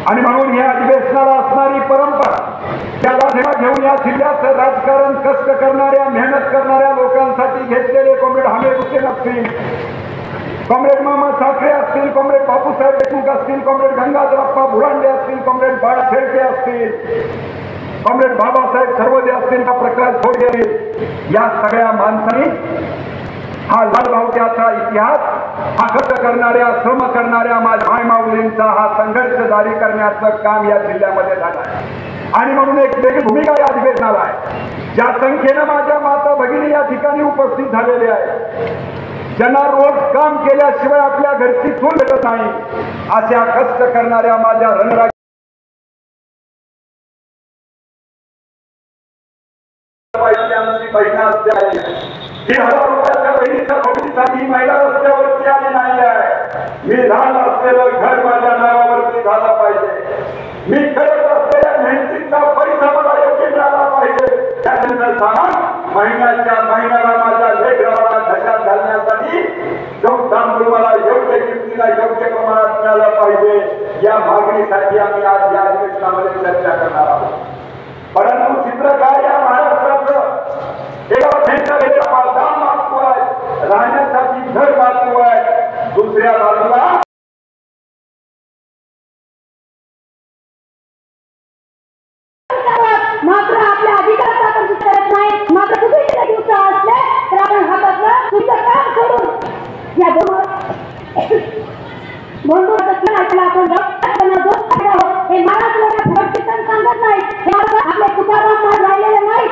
आणि म्हणून या अधिवेशनाला असणारी परंपरा त्याला घेऊन या जिल्ह्याचं राजकारण कष्ट करणाऱ्या मेहनत करणाऱ्या लोकांसाठी घेतलेले कॉम्रेड हमीद हुसेन असतील, कॉम्रेड मामा साखरे असतील, कॉम्रेड बापूसाहेब देशमुख असतील, कॉम्रेड गंगाधरप्पा बुरांडे असतील, कॉम्रेड बाळा शेळके असतील, कॉम्रेड बाबासाहेब सर्वदे असतील, का प्रकाश घोडगे असतील, या सगळ्या माणसांनी हा लालबावट्याचा इतिहास, हा कष्ट करणाऱ्या श्रम करणाऱ्या माझ्या मायमाऊलींचा हा संघर्ष जारी करण्याचं काम या जिल्ह्यामध्ये झालं आहे. आणि म्हणून एक वेगळी भूमिका या अधिवेशनाला आहे. ज्या संख्येनं माझ्या माता भगिनी या ठिकाणी उपस्थित झालेल्या आहेत, ज्यांना रोज काम केल्याशिवाय आपल्या घरची चूल भेटत नाही, अशा कष्ट करणाऱ्या माझ्या रणराज महिला रस्त्यावरती आली नाही आहे. मी लहान असलेलं घर माझ्या नावावरती झालं पाहिजे. मी करत असलेल्या मेहनतीचा पैसा मला योग्य मिळाला पाहिजे. त्यानंतर सामान महिन्याला माझ्या लेकराला घशात घालण्यासाठी जो तांदूळ मला योग्य किमतीला योग्य प्रमाणात मिळाला पाहिजे, या मागणीसाठी आम्ही आज या अधिवेशनामध्ये चर्चा करणार आहोत. परंतु चित्र काय, या महाराष्ट्राचं राहण्यासाठी घर बाजू आहे, दुसऱ्या बाजूला मात्र आपल्या अधिकाराचा आपण विचारत नाही. मात्र कुठेतरी दिवस असले तर आपण हातातलं तुमचं काम सोडून या हे महाराज सांगत नाही. आपले तुकाराम महाराज राहिलेले नाही,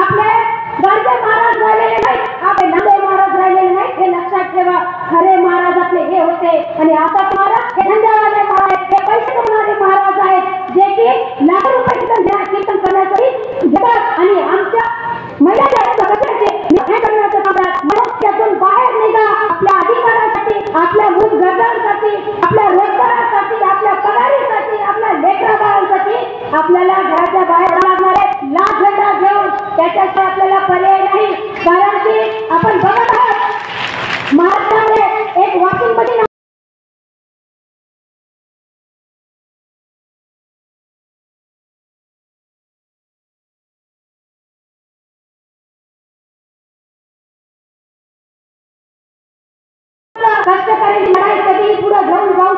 आपले गाडगे महाराज राहिलेले नाही, आपले नांदेड महाराज राहिलेले नाही. हे लक्षात ठेवा. खरे महाराज आपले हे होते. आणि आता महाराज हे धंद्यावाले महाराज, हे पैसे कमवणारे महाराज आहेत, जे की लाख रुपये कीर्तन करण्यासाठी घेतात आणि आमच्या महिलांच्या हे करण्याचं काम त्यातून बाहेर निघा. आपल्या अधिकारासाठी, आपल्या मूल गरजांसाठी, आपल्या रोजगारासाठी, आपल्या पगारीसाठी, आपल्या लेकरा बाळांसाठी आपल्याला घराच्या बाहेर लागणार आहे. लाख झेंडा घेऊन त्याच्याशिवाय आपल्याला पर्याय नाही. कारण की आपण बघत आहात महाराष्ट्रामध्ये एक वॉशिंग मशीन कष्टकरी लढाई कधी पुढे घेऊन जाऊ